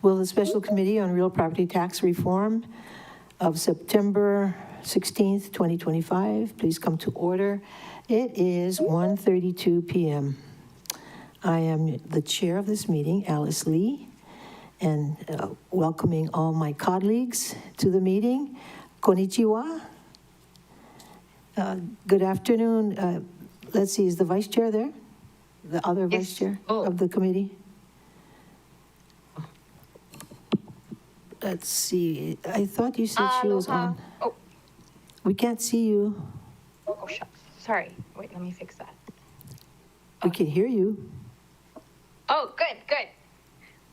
Will the Special Committee on Real Property Tax Reform of September 16th, 2025, please come to order. It is 1:32 p.m. I am the chair of this meeting, Alice Lee, and welcoming all my colleagues to the meeting. Konnichiwa. Good afternoon. Let's see, is the vice chair there? The other vice chair of the committee? Let's see. I thought you said she was on. Oh. We can't see you. Oh, shucks. Sorry. Wait, let me fix that. We can hear you. Oh, good.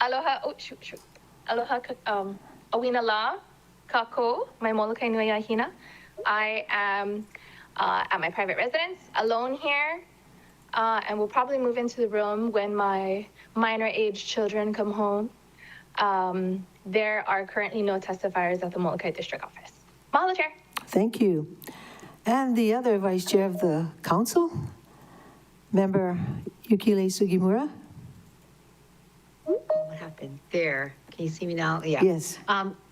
Aloha. Oh, shoot. Aloha, awina la, kako, mai molokai nui ahina. I am at my private residence, alone here, and will probably move into the room when my minor age children come home. There are currently no testifiers at the Molokai District Office. Mahalo, Chair. Thank you. And the other vice chair of the council, member Yukile Sugimura. What happened there? Can you see me now? Yeah. Yes.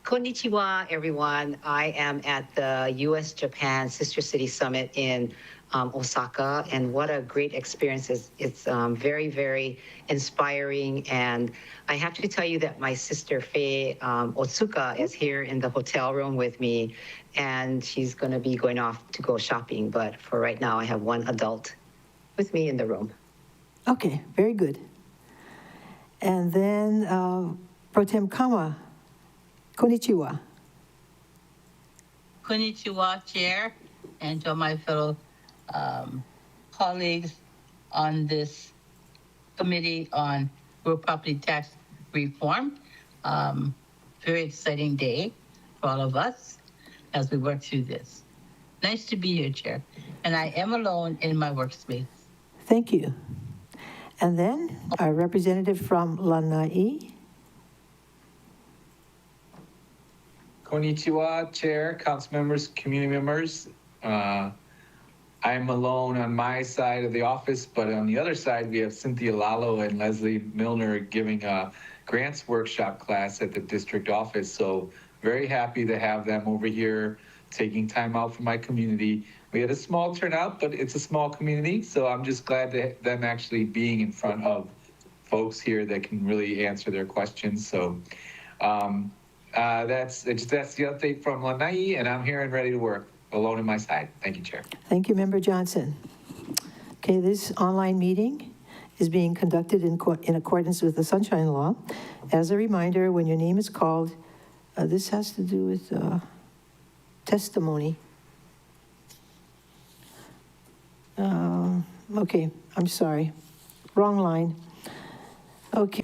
Konnichiwa, everyone. I am at the U.S.-Japan Sister City Summit in Osaka, and what a great experience. It's very, very inspiring, and I have to tell you that my sister Faye Otsuka is here in the hotel room with me, and she's going to be going off to go shopping, but for right now I have one adult with me in the room. Okay, very good. And then Pro Tem Kama, konnichiwa. Konnichiwa, Chair, and to my fellow colleagues on this committee on real property tax reform. Very exciting day for all of us as we work through this. Nice to be here, Chair. And I am alone in my workspace. Thank you. And then our representative from Lanai. Konnichiwa, Chair, council members, community members. I'm alone on my side of the office, but on the other side, we have Cynthia Lalo and Leslie Milner giving a grants workshop class at the district office. So very happy to have them over here taking time out for my community. We had a small turnout, but it's a small community. So I'm just glad that them actually being in front of folks here that can really answer their questions. So that's the update from Lanai, and I'm here and ready to work. Alone in my side. Thank you, Chair. Thank you, Member Johnson. Okay, this online meeting is being conducted in accordance with the Sunshine Law. As a reminder, when your name is called, this has to do with testimony. Okay, I'm sorry. Wrong line. Okay.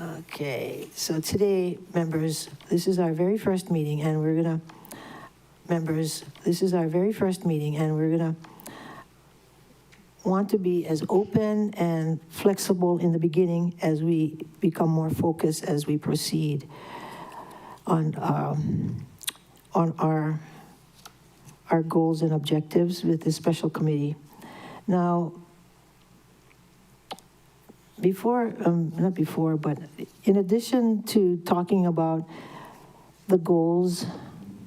Okay, so today, members, this is our very first meeting, and we're gonna, want to be as open and flexible in the beginning as we become more focused as we proceed on our goals and objectives with this special committee. Now, but in addition to talking about the goals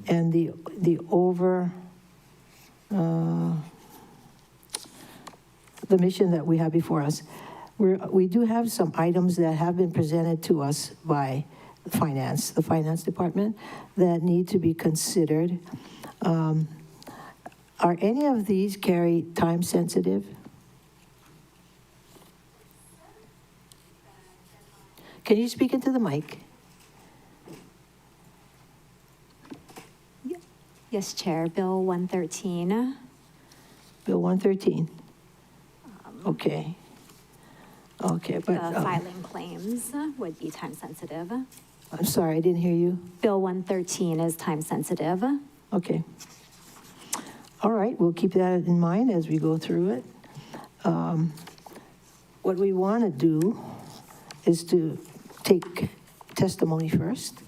and the mission that we have before us, we do have some items that have been presented to us by the finance department that need to be considered. Are any of these, Carrie, time sensitive? Can you speak into the mic? Yes, Chair. Bill 113. Bill 113. Okay. Okay, but Filing claims would be time sensitive. I'm sorry, I didn't hear you. Bill 113 is time sensitive. Okay. All right, we'll keep that in mind as we go through it. What we want to do is to take testimony first.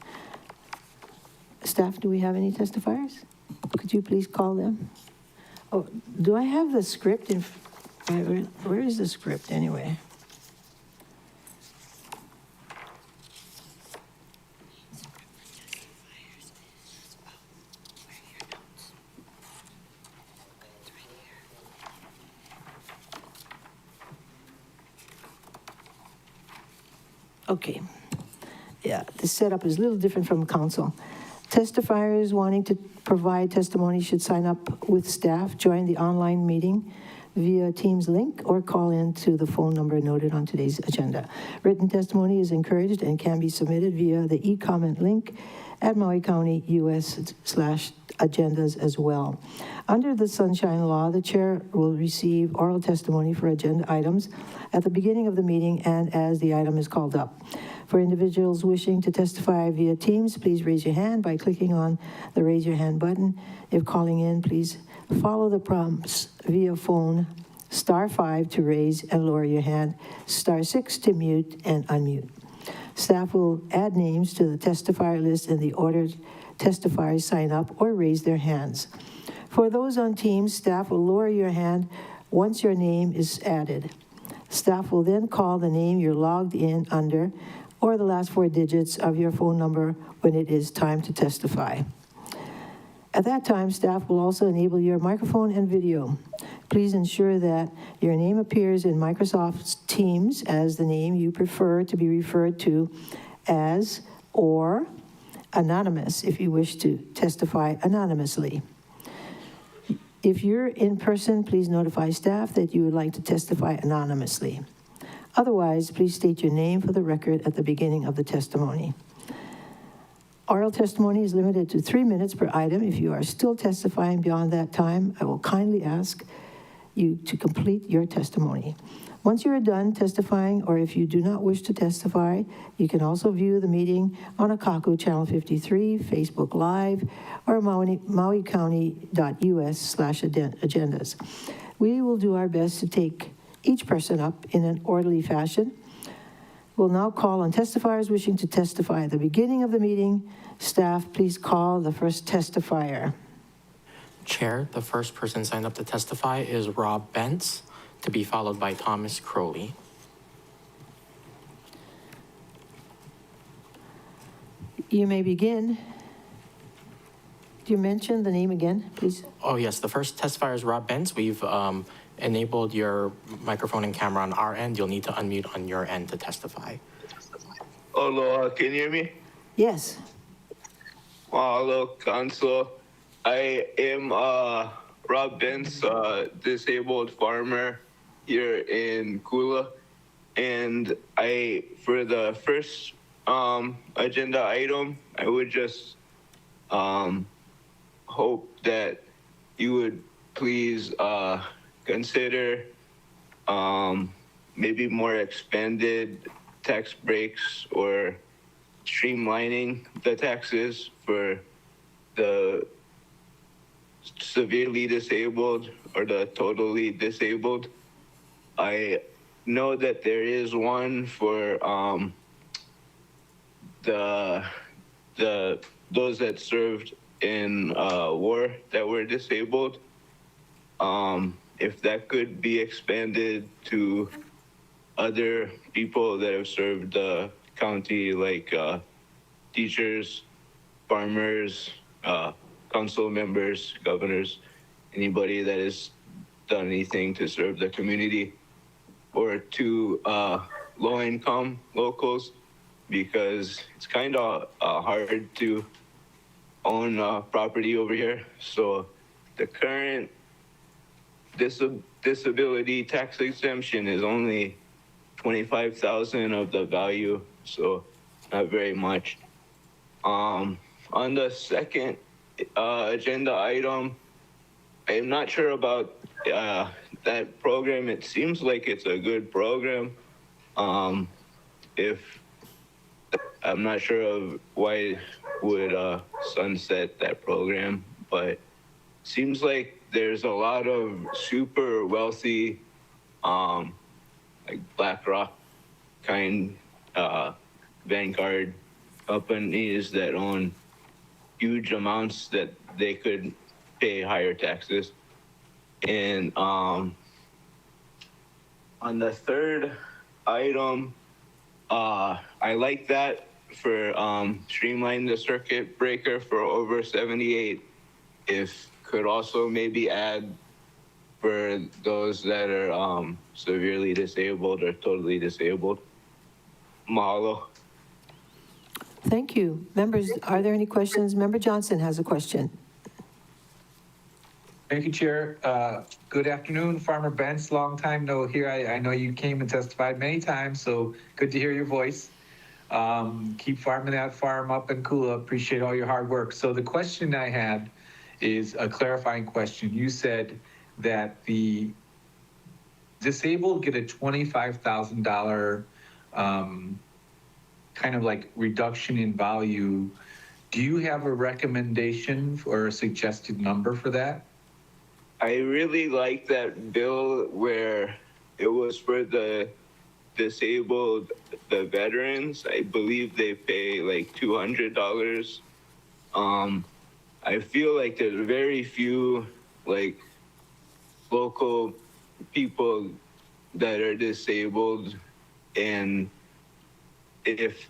Staff, do we have any testifiers? Could you please call them? Oh, do I have the script in? Where is the script anyway? Okay. Yeah, the setup is a little different from council. Testifiers wanting to provide testimony should sign up with staff, join the online meeting via Teams link, or call in to the phone number noted on today's agenda. Written testimony is encouraged and can be submitted via the e-comment link at Maui County US/agendas as well. Under the Sunshine Law, the chair will receive oral testimony for agenda items at the beginning of the meeting and as the item is called up. For individuals wishing to testify via Teams, please raise your hand by clicking on the raise your hand button. If calling in, please follow the prompts via phone, *5 to raise and lower your hand, *6 to mute and unmute. Staff will add names to the testifier list in the order testifiers sign up or raise their hands. For those on Teams, staff will lower your hand once your name is added. Staff will then call the name you're logged in under or the last 4 digits of your phone number when it is time to testify. At that time, staff will also enable your microphone and video. Please ensure that your name appears in Microsoft Teams as the name you prefer to be referred to as, or anonymous if you wish to testify anonymously. If you're in person, please notify staff that you would like to testify anonymously. Otherwise, please state your name for the record at the beginning of the testimony. Oral testimony is limited to 3 minutes per item. If you are still testifying beyond that time, I will kindly ask you to complete your testimony. Once you are done testifying, or if you do not wish to testify, you can also view the meeting on Akaku Channel 53, Facebook Live, or mauicounty.us/agendas. We will do our best to take each person up in an orderly fashion. We'll now call on testifiers wishing to testify at the beginning of the meeting. Staff, please call the first testifier. Chair, the first person signed up to testify is Rob Bentz, to be followed by Thomas Crowley. You may begin. Do you mention the name again, please? Oh, yes, the first testifier is Rob Bentz. We've enabled your microphone and camera on our end. You'll need to unmute on your end to testify. Aloha, can you hear me? Yes. Mahalo, Council. I am Rob Bentz, disabled farmer here in Kula. And for the first agenda item, I would just hope that you would please consider maybe more expanded tax breaks or streamlining the taxes for the severely disabled or the totally disabled. I know that there is one for those that served in war that were disabled. If that could be expanded to other people that have served the county, like teachers, farmers, council members, governors, anybody that has done anything to serve the community, or to low-income locals, because it's kind of hard to own property over here. So the current disability tax exemption is only $25,000 of the value, so not very much. On the second agenda item, I'm not sure about that program. It seems like it's a good program. If I'm not sure of why would sunset that program, but seems like there's a lot of super wealthy, like BlackRock kind, Vanguard companies that own huge amounts that they could pay higher taxes. And on the third item, I like that for streamline the circuit breaker for over 78. If could also maybe add for those that are severely disabled or totally disabled. Mahalo. Thank you. Members, are there any questions? Member Johnson has a question. Thank you, Chair. Good afternoon, Farmer Benz. Long time no here. I know you came and testified many times, so good to hear your voice. Keep farming that farm up in Kula. Appreciate all your hard work. So the question I had is a clarifying question. You said that the disabled get a $25,000 kind of like reduction in value. Do you have a recommendation or a suggested number for that? I really like that bill where it was for the disabled, the veterans. I believe they pay like $200. I feel like there's very few like local people that are disabled, and if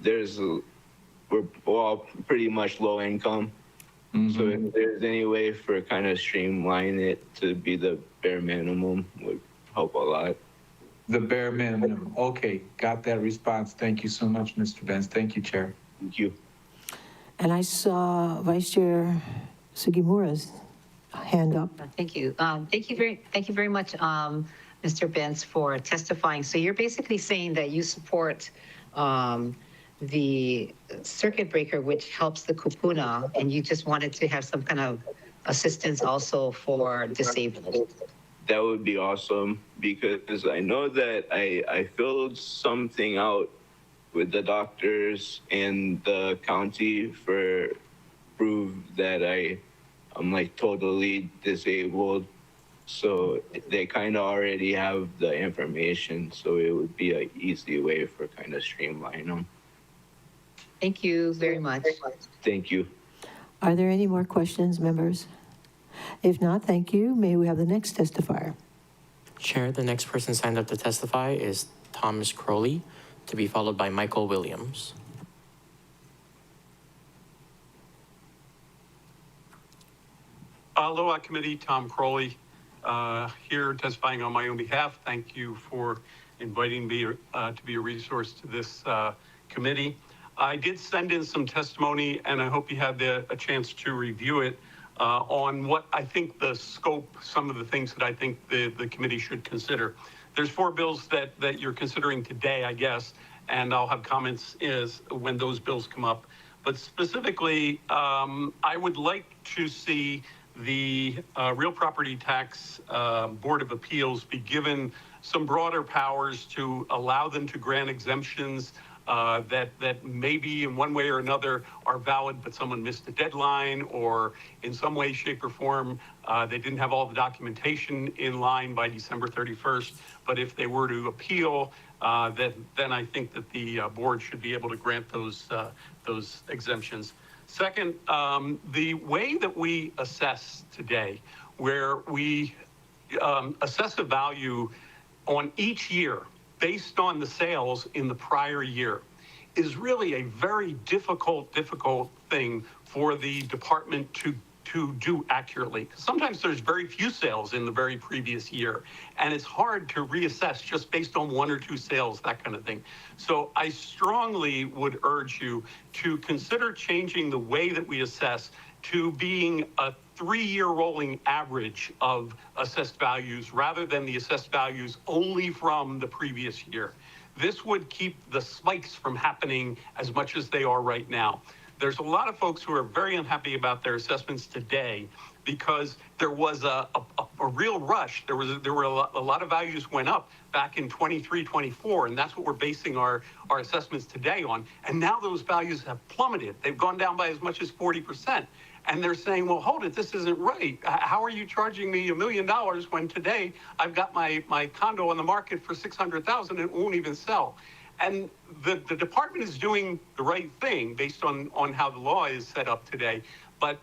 we're all pretty much low income. So if there's any way for kind of streamline it to be the bare minimum would help a lot. The bare minimum. Okay, got that response. Thank you so much, Mr. Benz. Thank you, Chair. Thank you. And I saw Vice Chair Sugimura's hand up. Thank you. Thank you very much, Mr. Benz, for testifying. So you're basically saying that you support the circuit breaker, which helps the kupuna, and you just wanted to have some kind of assistance also for disabled. That would be awesome, because I know that I filled something out with the doctors and the county for proof that I'm like totally disabled. So they kind of already have the information. So it would be an easy way for kind of streamline them. Thank you very much. Thank you. Are there any more questions, members? If not, thank you. May we have the next testifier? Chair, the next person signed up to testify is Thomas Crowley, to be followed by Michael Williams. Aloha Committee, Tom Crowley, here testifying on my own behalf. Thank you for inviting me to be a resource to this committee. I did send in some testimony, and I hope you had a chance to review it on what I think the scope, some of the things that I think the committee should consider. There's 4 bills that you're considering today, I guess, and I'll have comments when those bills come up. But specifically, I would like to see the Real Property Tax Board of Appeals be given some broader powers to allow them to grant exemptions that maybe in one way or another are valid, but someone missed a deadline, or in some way, shape, or form, they didn't have all the documentation in line by December 31st. But if they were to appeal, then I think that the board should be able to grant those exemptions. Second, the way that we assess today, where we assess a value on each year based on the sales in the prior year, is really a very difficult thing for the department to do accurately. Sometimes there's very few sales in the very previous year, and it's hard to reassess just based on 1 or 2 sales, that kind of thing. So I strongly would urge you to consider changing the way that we assess to being a 3-year rolling average of assessed values rather than the assessed values only from the previous year. This would keep the spikes from happening as much as they are right now. There's a lot of folks who are very unhappy about their assessments today because there was a real rush. There were a lot of values went up back in 23, 24, and that's what we're basing our assessments today on. And now those values have plummeted. They've gone down by as much as 40%. And they're saying, well, hold it, this isn't right. How are you charging me $1 million when today I've got my condo on the market for $600,000 and it won't even sell? And the department is doing the right thing based on how the law is set up today. But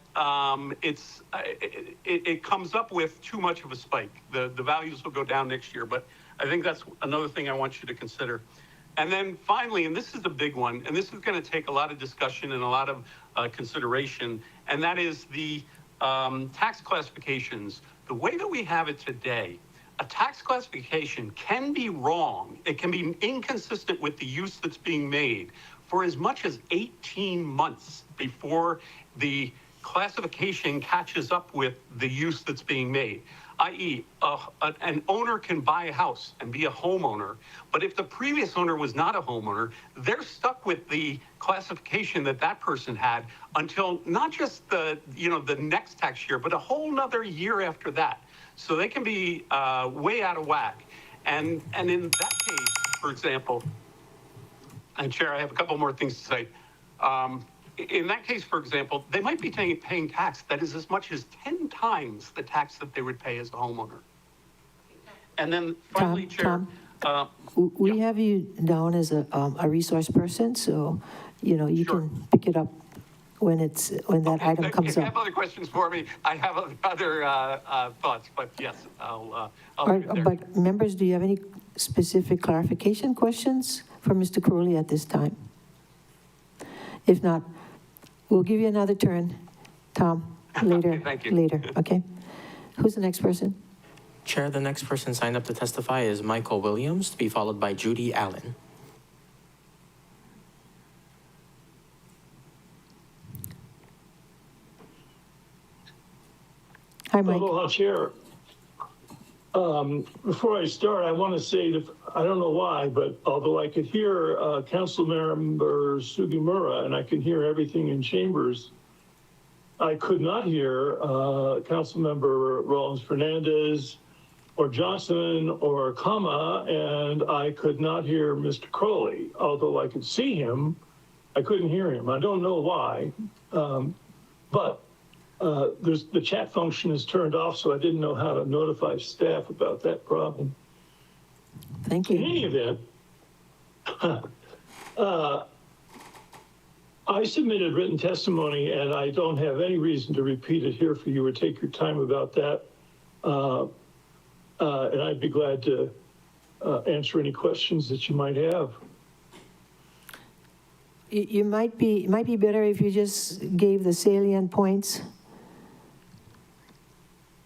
it comes up with too much of a spike. The values will go down next year. But I think that's another thing I want you to consider. And then finally, and this is the big one, and this is going to take a lot of discussion and a lot of consideration, and that is the tax classifications. The way that we have it today, a tax classification can be wrong. It can be inconsistent with the use that's being made for as much as 18 months before the classification catches up with the use that's being made. I.e., an owner can buy a house and be a homeowner, but if the previous owner was not a homeowner, they're stuck with the classification that that person had until not just the next tax year, but a whole nother year after that. So they can be way out of whack. And in that case, for example, and Chair, I have a couple more things to say. In that case, for example, they might be paying tax that is as much as 10 times the tax that they would pay as a homeowner. And then finally, Chair. We have you down as a resource person, so, you Sure. can pick it up when that item If comes you up. have other questions for me, I have other thoughts, but yes, I'll leave it there. But members, do you have any specific clarification questions for Mr. Crowley at this time? If not, we'll give you another turn, Tom, later. Okay, thank you. Later, okay? Who's the next person? Chair, the next person signed up to testify is Michael Williams, to be followed by Judy Allen. Hi, Mike. Aloha, Chair. Before I start, I want to say that, I don't know why, but although I could hear Councilmember Sugimura and I can hear everything in chambers, I could not hear Councilmember Rollins Fernandez or Johnson or Kama, and I could not hear Mr. Crowley. Although I could see him, I couldn't hear him. I don't know why, but the chat function is turned off, so I didn't know how to notify staff about that problem. Thank In you. any event, I submitted written testimony, and I don't have any reason to repeat it here for you or take your time about that. And I'd be glad to answer any questions that you might have. It might be better if you just gave the salient points.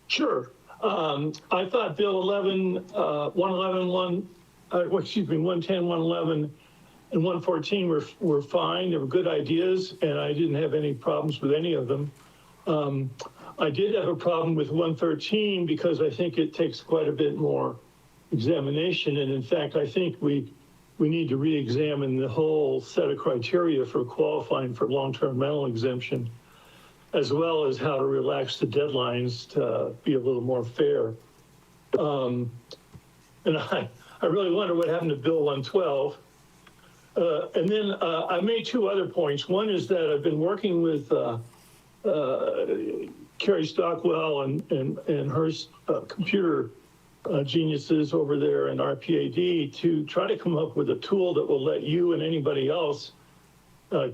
Sure. I thought Bill 110, 111, and 114 were fine. They were good ideas, and I didn't have any problems with any of them. I did have a problem with 113 because I think it takes quite a bit more examination. And in fact, I think we need to re-examine the whole set of criteria for qualifying for long-term rental exemption, as well as how to relax the deadlines to be a little more fair. And I really wonder what happened to Bill 112. And then I made two other points. One is that I've been working with Carrie Stockwell and her computer geniuses over there in RPAD to try to come up with a tool that will let you and anybody else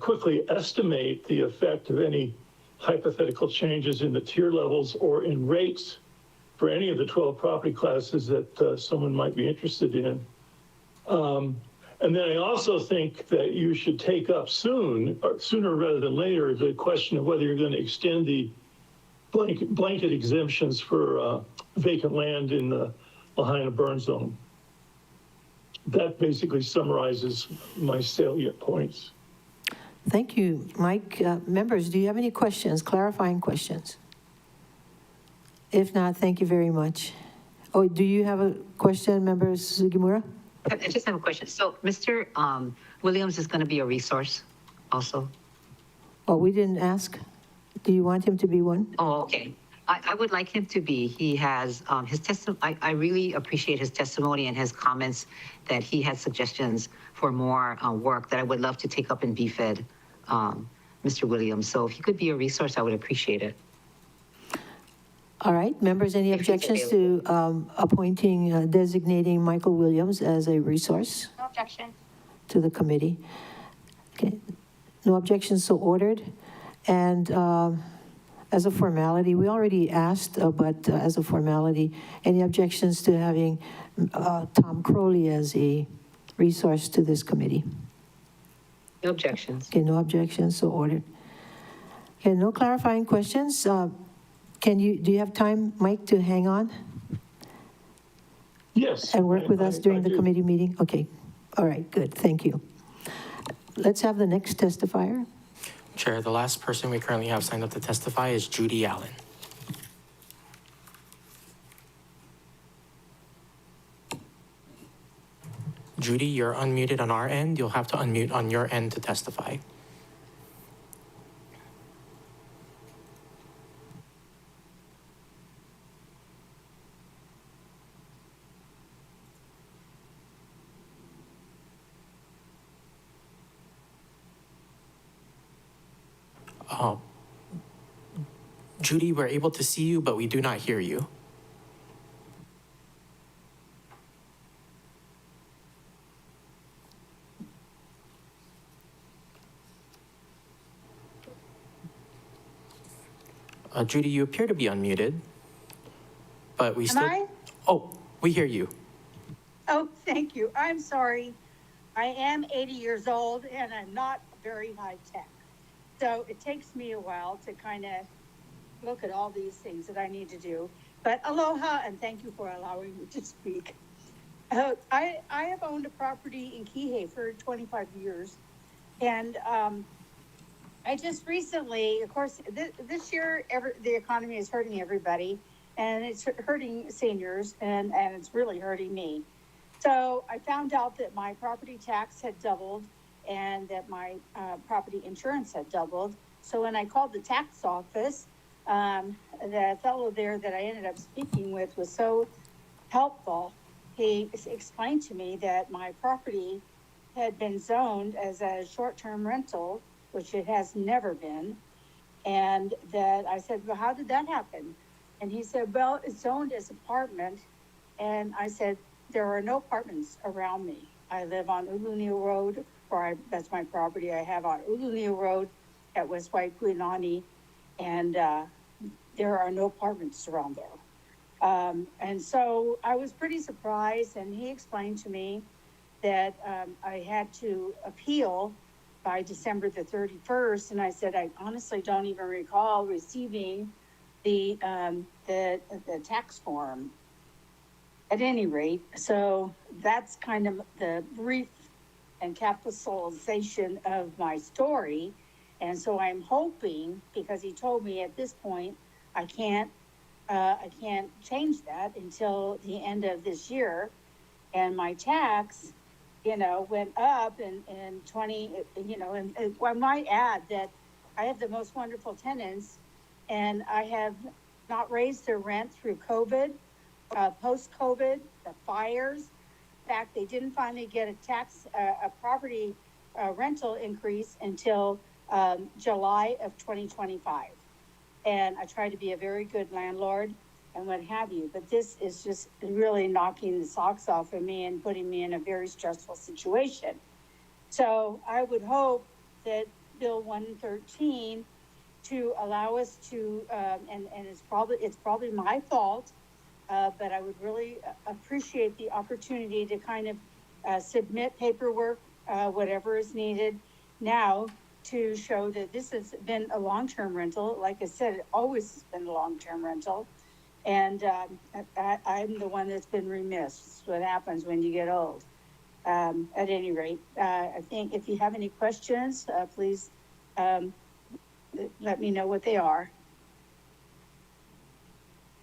quickly estimate the effect of any hypothetical changes in the tier levels or in rates for any of the 12 property classes that someone might be interested in. And then I also think that you should take up sooner rather than later, the question of whether you're going to extend the blanket exemptions for vacant land in the Lahaina burn zone. That basically summarizes my salient points. Thank you, Mike. Members, do you have any questions, clarifying questions? If not, thank you very much. Oh, do you have a question, Member Sugimura? I just have a question. So Mr. Williams is going to be a resource also? Oh, we didn't ask. Do you want him to be one? Oh, okay. I would like him to be. He has his testimony. I really appreciate his testimony and his comments that he had suggestions for more work that I would love to take up in BFED, Mr. Williams. So if he could be a resource, I would appreciate it. All right, members, any If he's objections to designating Michael Williams as a resource No objection. to the committee? Okay, no objections, so ordered. And as a formality, we already asked, but as a formality, any objections to having Tom Crowley as a resource to this committee? No objections. Okay, no objections, so ordered. Okay, no clarifying questions. Do you have time, Mike, to hang on? Yes. and work with us I during the do. committee meeting? Okay, all right, good, thank you. Let's have the next testifier. Chair, the last person we currently have signed up to testify is Judy Allen. Judy, you're unmuted on our end. You'll have to unmute on your end to testify. Oh, Judy, we're able to see you, but we do not hear you. Judy, you appear to be unmuted, but we still. I? Oh, we hear you. Oh, thank you. I'm sorry. I am 80 years old and I'm not very high tech. So it takes me a while to kind of look at all these things that I need to do. But aloha and thank you for allowing me to speak. I have owned a property in Kihei for 25 years. And I just recently, of course, this year, the economy is hurting everybody. And it's hurting seniors and it's really hurting me. So I found out that my property tax had doubled and that my property insurance had doubled. So when I called the tax office, the fellow there that I ended up speaking with was so helpful. He explained to me that my property had been zoned as a short-term rental, which it has never been. And that I said, well, how did that happen? And he said, well, it's zoned as apartment. And I said, there are no apartments around me. I live on Ulunia Road, that's my property I have on Ulunia Road at West Waipuinani. And there are no apartments around there. And so I was pretty surprised. And he explained to me that I had to appeal by December the 31st. And I said, I honestly don't even recall receiving the tax form. At any rate, so that's kind of the brief and capitalization of my story. And so I'm hoping, because he told me at this point, I can't change that until the end of this year. And my tax, went up in 20, and I might add that I have the most wonderful tenants and I have not raised their rent through COVID. Post-COVID, the fires. In fact, they didn't finally get a property rental increase until July of 2025. And I try to be a very good landlord and what have you, but this is just really knocking the socks off of me and putting me in a very stressful situation. So I would hope that Bill 113 to allow us to, and it's probably my fault, but I would really appreciate the opportunity to kind of submit paperwork, whatever is needed now to show that this has been a long-term rental. Like I said, it always has been a long-term rental. And I'm the one that's been remiss. It's what happens when you get old. At any rate, I think if you have any questions, please let me know what they are.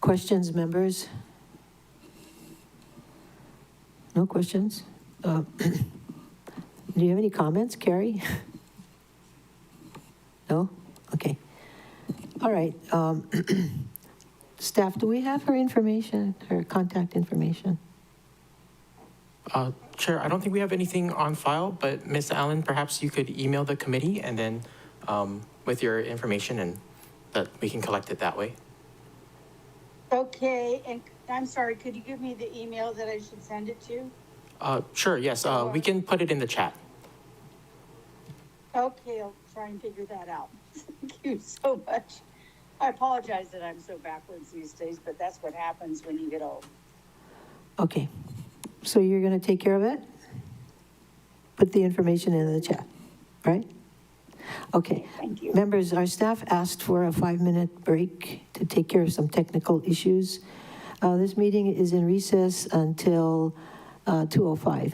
Questions, members? No questions? Do you have any comments, Carrie? No? Okay. All right. Staff, do we have her information, her contact information? Chair, I don't think we have anything on file, but Ms. Allen, perhaps you could email the committee and then with your information and that we can collect it that way. Okay, and I'm sorry, could you give me the email that I should send it to? Sure, yes, we can put it in the chat. Okay, I'll try and figure that out. Thank you so much. I apologize that I'm so backwards these days, but that's what happens when you get old. Okay. So you're going to take care of it? Put the information in the chat, right? Okay. Thank you. Members, our staff asked for a 5-minute break to take care of some technical issues. This meeting is in recess until 2:05.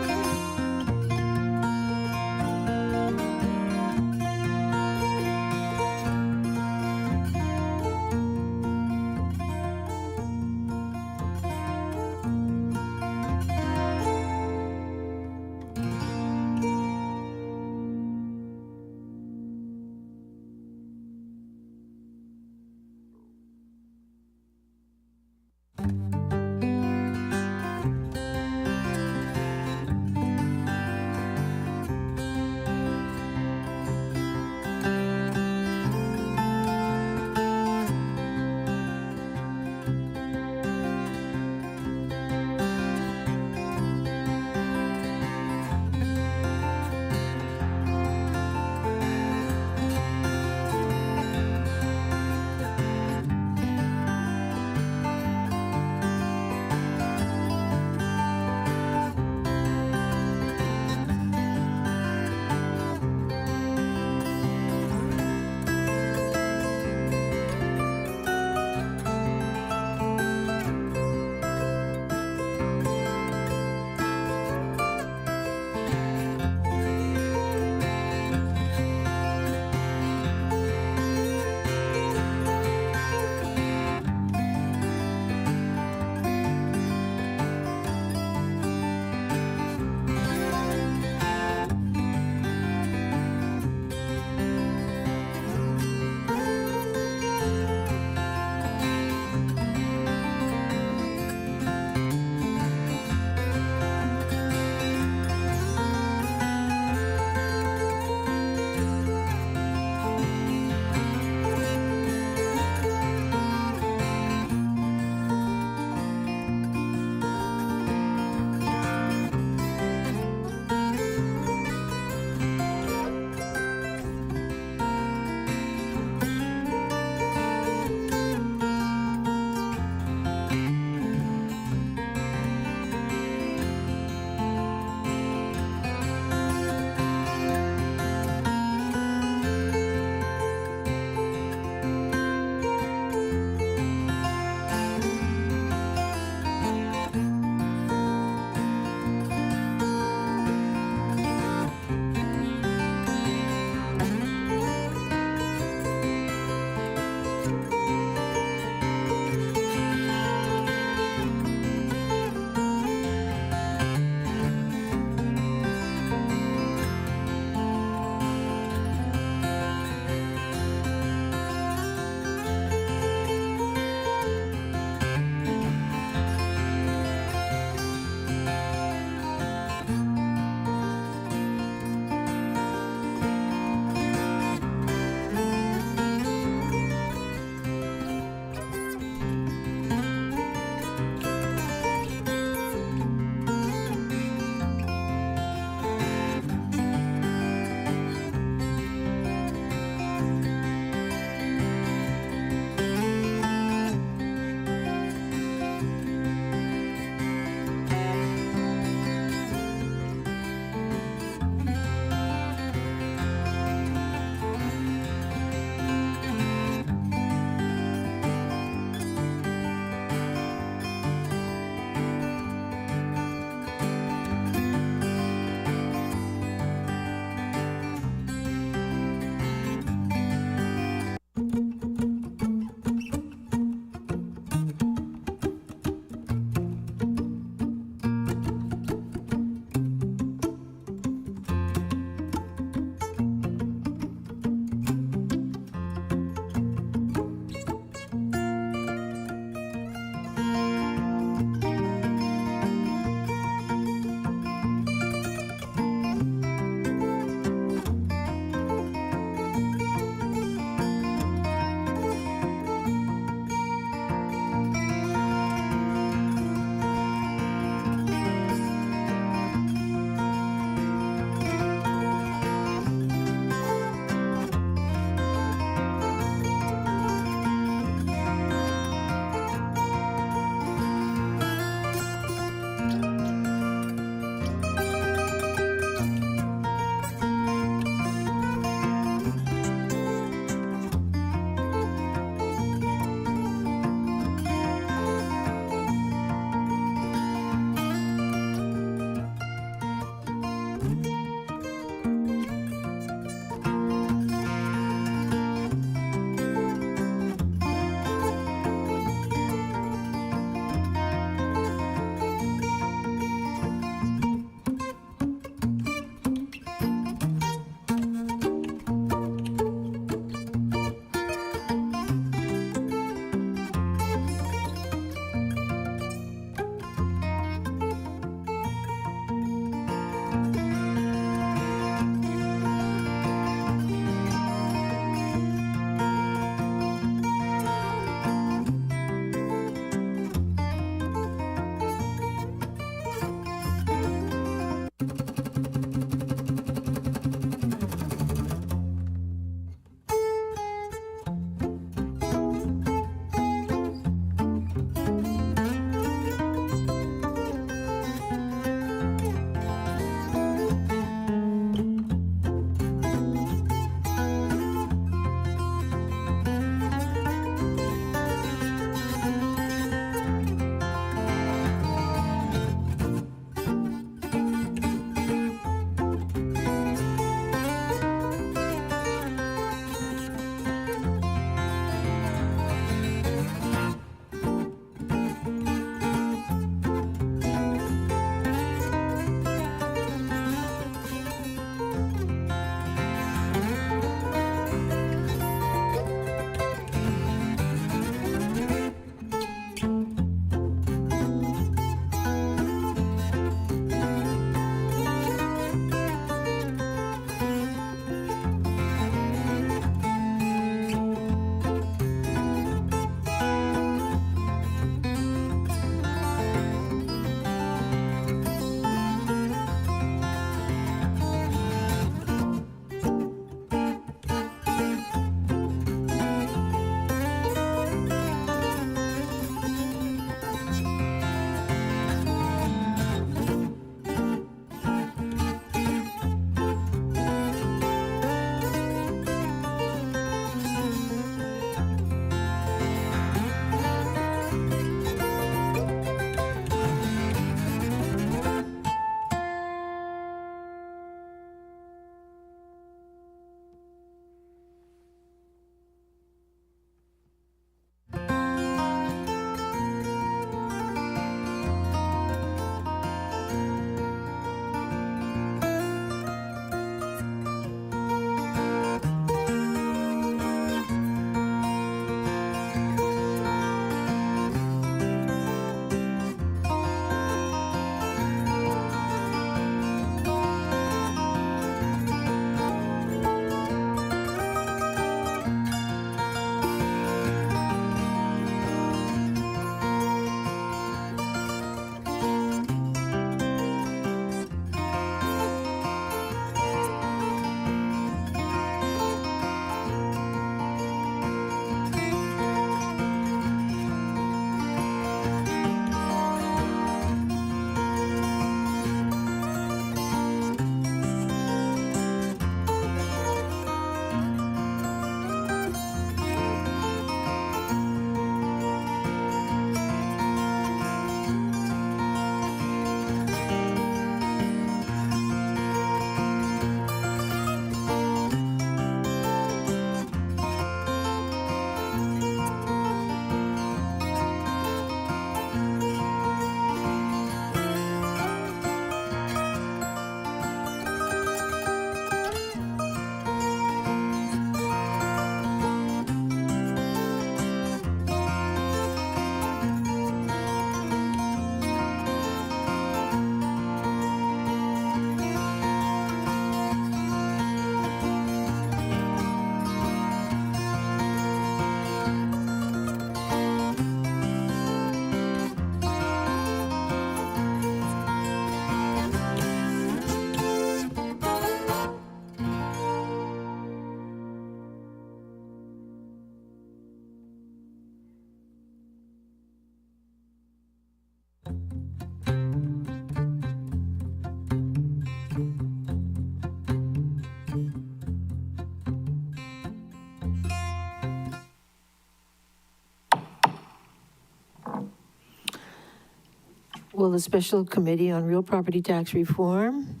Will the Special Committee on Real Property Tax Reform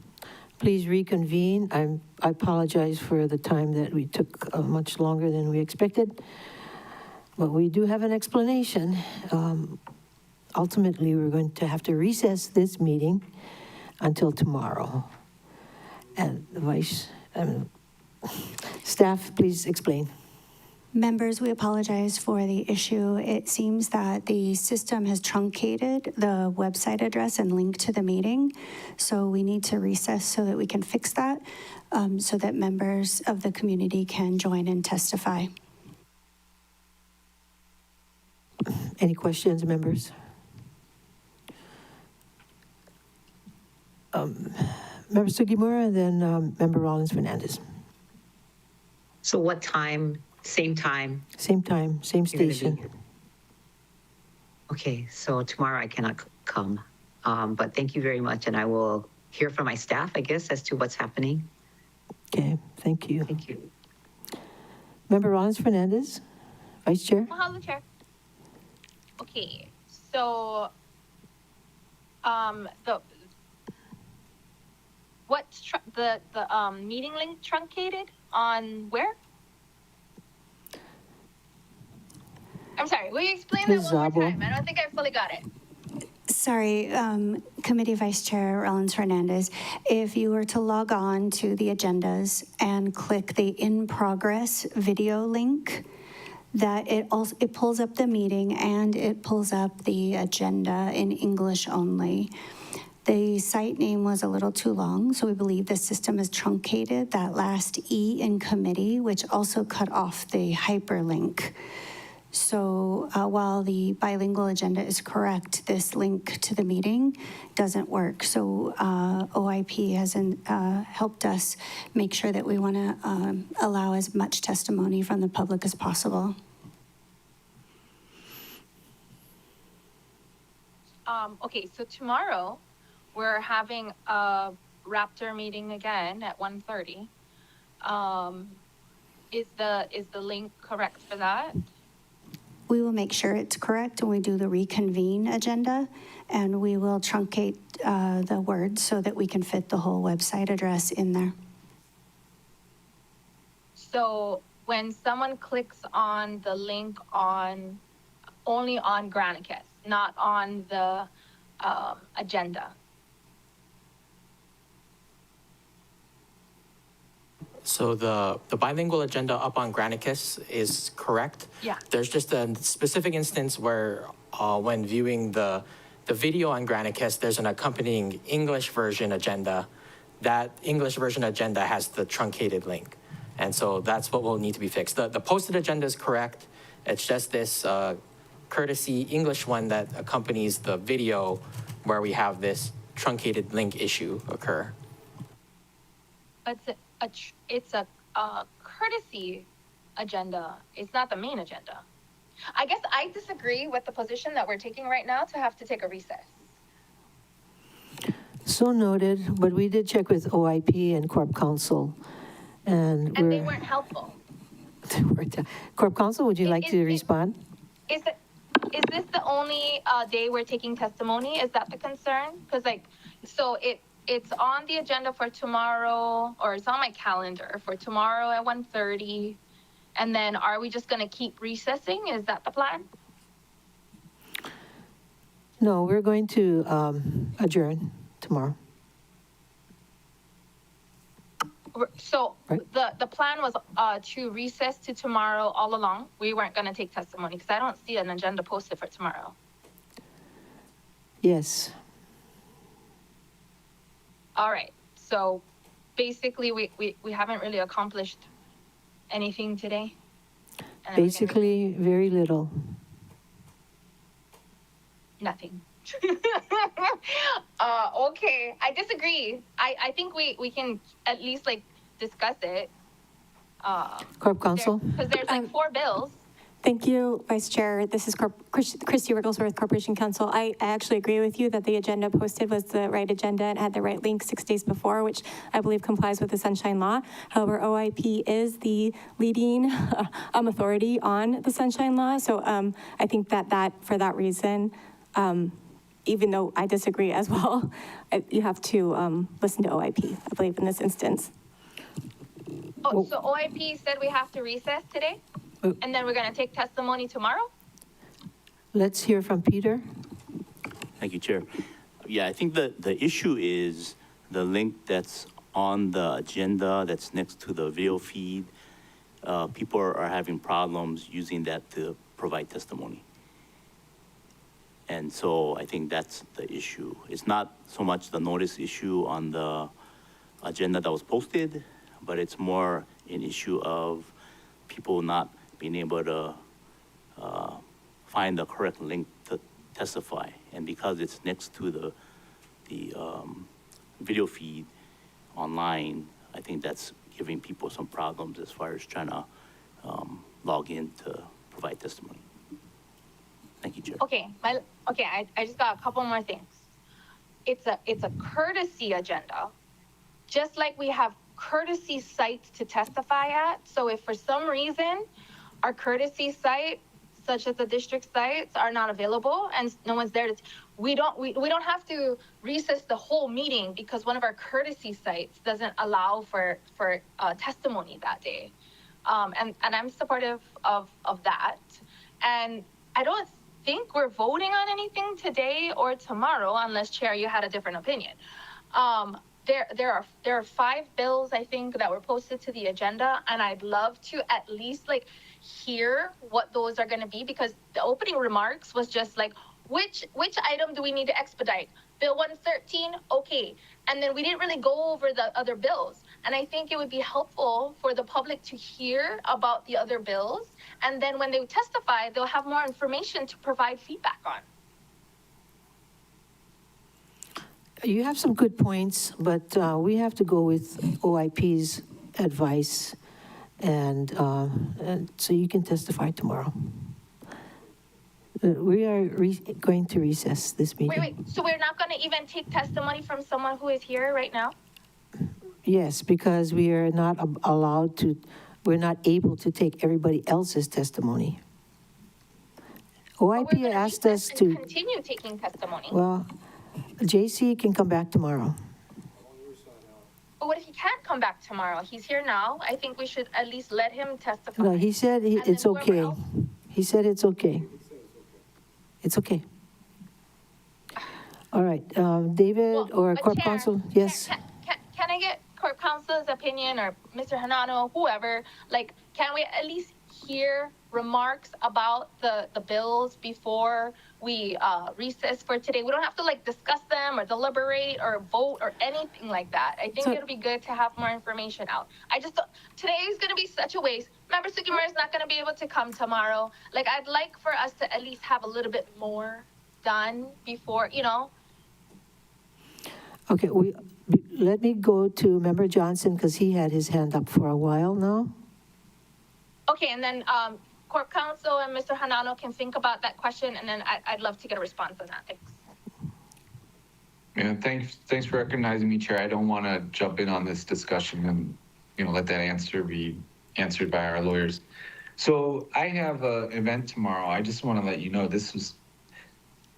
please reconvene? I apologize for the time that we took much longer than we expected, but we do have an explanation. Ultimately, we're going to have to recess this meeting until tomorrow. And staff, please explain. Members, we apologize for the issue. It seems that the system has truncated the website address and link to the meeting. So we need to recess so that we can fix that, so that members of the community can join and testify. Any questions, members? Member Sugimura, then Member Rollins Fernandez. So what time? Same time? Same time, same You're gonna be station. here? Okay, so tomorrow I cannot come, but thank you very much, and I will hear from my staff, I guess, as to what's happening. Okay, thank you. Thank you. Member Rollins Fernandez, Vice Chair. Mahalo, Chair. Okay, so, the meeting link truncated on where? I'm sorry, will you explain that Ms. one more Zabo. time? I don't think I fully got it. Sorry, Committee Vice Chair Rollins Fernandez, if you were to log on to the agendas and click the in progress video link, that it pulls up the meeting and it pulls up the agenda in English only. The site name was a little too long, so we believe the system has truncated that last E in committee, which also cut off the hyperlink. So while the bilingual agenda is correct, this link to the meeting doesn't work. So OIP has helped us make sure that we want to allow as much testimony from the public as possible. Okay, so tomorrow we're having a Raptor meeting again at 1:30. Is the link correct for that? We will make sure it's correct when we do the reconvene agenda, and we will truncate the words so that we can fit the whole website address in there. So when someone clicks on the link only on Granicus, not on the agenda. So the bilingual agenda up on Granicus is correct. Yeah. There's just a specific instance where when viewing the video on Granicus, there's an accompanying English version agenda. That English version agenda has the truncated link. And so that's what will need to be fixed. The posted agenda is correct. It's just this courtesy English one that accompanies the video where we have this truncated link issue occur. It's a courtesy agenda. It's not the main agenda. I guess I disagree with the position that we're taking right now to have to take a recess. So noted, but we did check with OIP and Corp Counsel, and they weren't helpful. Corp Counsel, would you like to Is- respond? Is this the only day we're taking testimony? Is that the concern? Because so it's on the agenda for tomorrow, or it's on my calendar for tomorrow at 1:30. And then are we just going to keep recessing? Is that the plan? No, we're going to adjourn tomorrow. So Right. the plan was to recess to tomorrow all along. We weren't going to take testimony because I don't see an agenda posted for tomorrow. Yes. All right. So basically, we haven't really accomplished anything today. And then we're gonna- Basically, very little. nothing. Okay, I disagree. I think we can at least discuss it. Corp Counsel? Because there's 4 bills. Thank you, Vice Chair. This is Christy Wigglesworth, Corporation Counsel. I actually agree with you that the agenda posted was the right agenda and had the right link 6 days before, which I believe complies with the Sunshine Law. However, OIP is the leading authority on the Sunshine Law. So I think that for that reason, even though I disagree as well, you have to listen to OIP, I believe, in this instance. Oh, so OIP said we have to recess today? And then we're gonna take testimony tomorrow? Let's hear from Peter. Thank you, Chair. Yeah, I think the issue is the link that's on the agenda that's next to the video feed. People are having problems using that to provide testimony. And so I think that's the issue. It's not so much the notice issue on the agenda that was posted, but it's more an issue of people not being able to find the correct link to testify. And because it's next to the video feed online, I think that's giving people some problems as far as trying to log in to provide testimony. Thank you, Chair. Okay, I just got a couple more things. It's a courtesy agenda, just like we have courtesy sites to testify at. So if for some reason our courtesy site, such as the district sites, are not available and no one's there, we don't have to recess the whole meeting because one of our courtesy sites doesn't allow for testimony that day. And I'm supportive of that. And I don't think we're voting on anything today or tomorrow, unless Chair, you had a different opinion. There are 5 bills, I think, that were posted to the agenda, and I'd love to at least hear what those are going to be, because the opening remarks was just like, which item do we need to expedite? Bill 113, okay. And then we didn't really go over the other bills. And I think it would be helpful for the public to hear about the other bills. And then when they testify, they'll have more information to provide feedback on. You have some good points, but we have to go with OIP's advice, and so you can testify tomorrow. We are going to recess this meeting. Wait. So we're not going to even take testimony from someone who is here right now? Yes, because we are not allowed to, we're not able to take everybody else's testimony. OIP asked us to, Continue taking testimony. well, JC can come back tomorrow. But what if he can't come back tomorrow? He's here now. I think we should at least let him testify. No, he said And it's then whoever okay. else- He said it's okay. It's okay. All right, David Well, or but Corp Chair, Counsel? Yes. Can I get Court Counsel's opinion, or Mr. Hanano, whoever? Can we at least hear remarks about the bills before we recess for today? We don't have to discuss them or deliberate or vote or anything like that. I think it'll be good to have more information out. I just don't, today is going to be such a waste. Member Sugimura is not going to be able to come tomorrow. I'd like for us to at least have a little bit more done before, Okay, let me go to Member Johnson, because he had his hand up for a while now. Okay, and then Court Counsel and Mr. Hanano can think about that question, and then I'd love to get a response on that. Thanks. Yeah, thanks for recognizing me, Chair. I don't want to jump in on this discussion and, let that answer be answered by our lawyers. So I have an event tomorrow. I just want to let you know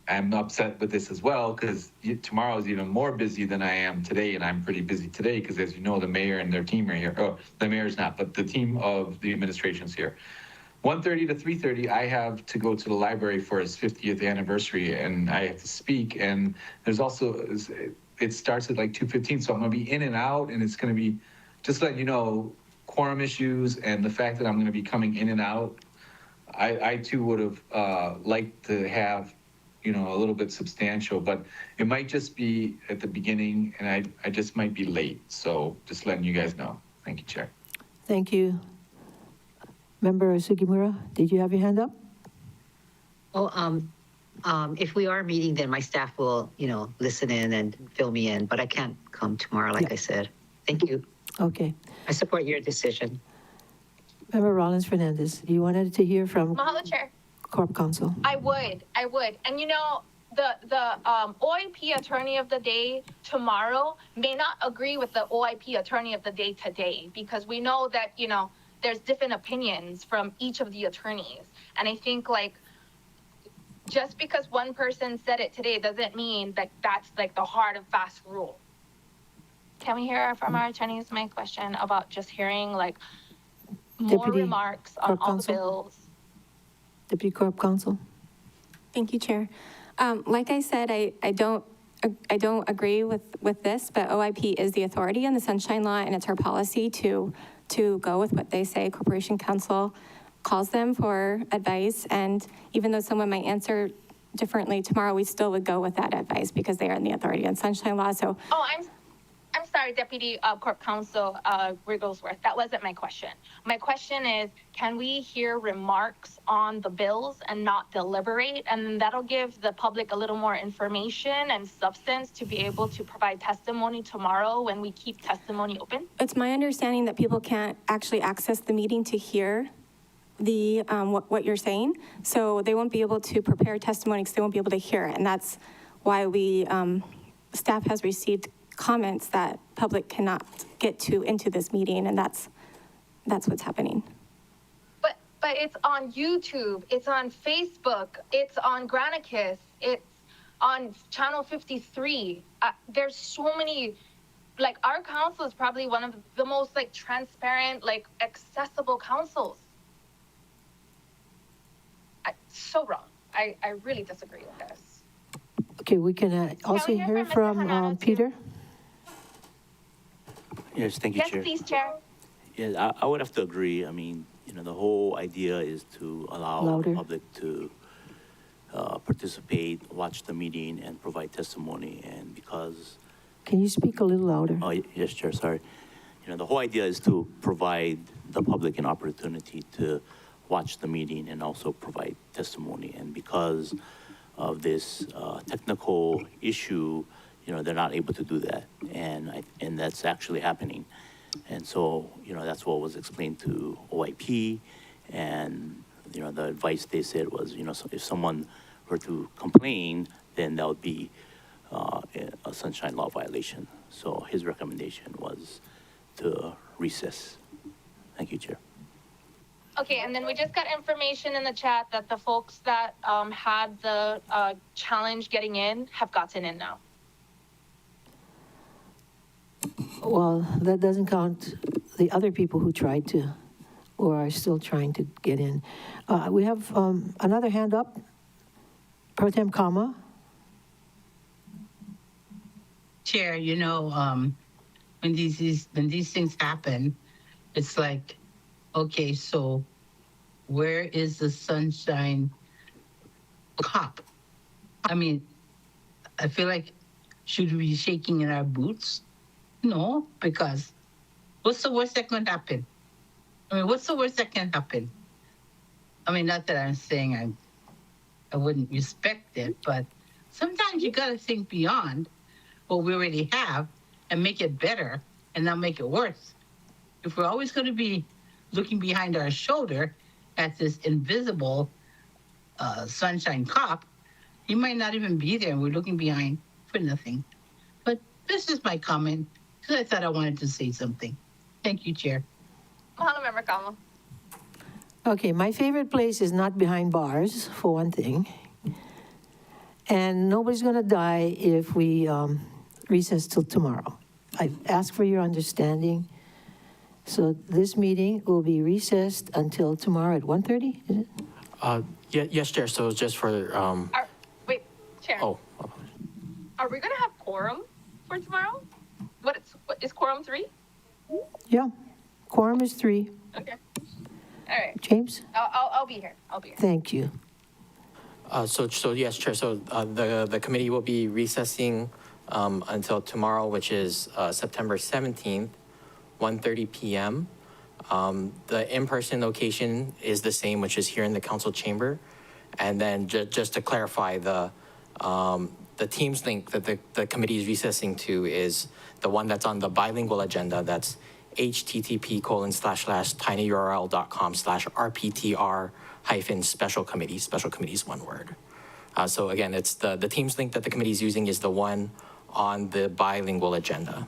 I'm upset with this as well, because tomorrow is even more busy than I am today, and I'm pretty busy today because, as you know, the mayor and their team are here. Oh, the mayor's not, but the team of the administration's here. 1:30 to 3:30, I have to go to the library for his 50th anniversary, and I have to speak. And there's also, it starts at 2:15, so I'm going to be in and out, and it's going to be, just letting you know, quorum issues and the fact that I'm going to be coming in and out. I too would have liked to have, a little bit substantial, but it might just be at the beginning, and I just might be late. So just letting you guys know. Thank you, Chair. Thank you. Member Sugimura, did you have your hand up? Oh, if we are meeting, then my staff will, listen in and fill me in, but I can't come tomorrow, like I said. Thank you. Okay. I support your decision. Member Rollins Fernandez, you wanted to hear from Mahalo, Chair. Corp Counsel. I would. And the OIP attorney of the day tomorrow may not agree with the OIP attorney of the day today, because we know that, there's different opinions from each of the attorneys. And I think just because one person said it today doesn't mean that that's like the hard and fast rule. Can we hear from our attorneys my question about just hearing like more Deputy remarks on Corp all the Counsel? bills? Deputy Corp Counsel? Thank you, Chair. Like I said, I don't agree with this, but OIP is the authority on the Sunshine Law, and it's our policy to go with what they say. Corporation Counsel calls them for advice, and even though someone might answer differently tomorrow, we still would go with that advice because they are in the authority on Sunshine Law. So, Oh, I'm sorry, Deputy Corp Counsel Wigglesworth. That wasn't my question. My question is, can we hear remarks on the bills and not deliberate? And that'll give the public a little more information and substance to be able to provide testimony tomorrow when we keep testimony open? it's my understanding that people can't actually access the meeting to hear the what you're saying, so they won't be able to prepare testimony because they won't be able to hear it, and that's why we staff has received comments that public cannot get to into this meeting, and that's what's happening. But it's on YouTube, it's on Facebook, it's on Granicus, it's on Channel 53. There's so many, like our council is probably one of the most like transparent, like accessible councils. So wrong. I really disagree with this. Okay, we can also we hear hear from Mr. from Hanada, too? Peter. Yes, thank you, Yes, Chair. please, Chair. Yeah, I would have to agree. I mean, the whole idea is to allow Louder. the public to participate, watch the meeting, and provide testimony. And because, Can you speak a little louder? yes, Chair, sorry. The whole idea is to provide the public an opportunity to watch the meeting and also provide testimony. And because of this technical issue, they're not able to do that. And that's actually happening. And so, that's what was explained to OIP. And, the advice they said was, so if someone were to complain, then that would be a Sunshine Law violation. So his recommendation was to recess. Thank you, Chair. Okay, and then we just got information in the chat that the folks that had the challenge getting in have gotten in now. Well, that doesn't count the other people who tried to, or are still trying to get in. We have another hand up. Pro Tem Kama. Chair, when these things happen, it's like, okay, so where is the Sunshine cop? I mean, I feel like, should we be shaking in our boots? No, because what's the worst that can happen? I mean, what's the worst that can happen? I mean, not that I'm saying I wouldn't respect it, but sometimes you got to think beyond what we already have and make it better and not make it worse. If we're always going to be looking behind our shoulder at this invisible Sunshine cop, he might not even be there and we're looking behind for nothing. But this is my comment because I thought I wanted to say something. Thank you, Chair. Mahalo, Member Kama. Okay, my favorite place is not behind bars, for one thing. And nobody's going to die if we recess till tomorrow. I've asked for your understanding. So this meeting will be recessed until tomorrow at 1:30, is it? Yes, Chair. So just for, Wait, Chair. oh, Are we gonna have quorum for tomorrow? What is quorum 3? Yeah, quorum is 3. Okay. All right. James, I'll be here. thank you. so yes, Chair. So the committee will be recessing until tomorrow, which is September 17th, 1:30 p.m. The in-person location is the same, which is here in the council chamber. And then just to clarify, the Teams link that the committee is recessing to is the one that's on the bilingual agenda. That's http://tinyurl.com/rptr-special committee. Special committee is one word. So again, it's the Teams link that the committee is using is the one on the bilingual agenda.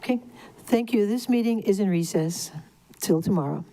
Okay, thank you. This meeting is in recess till tomorrow.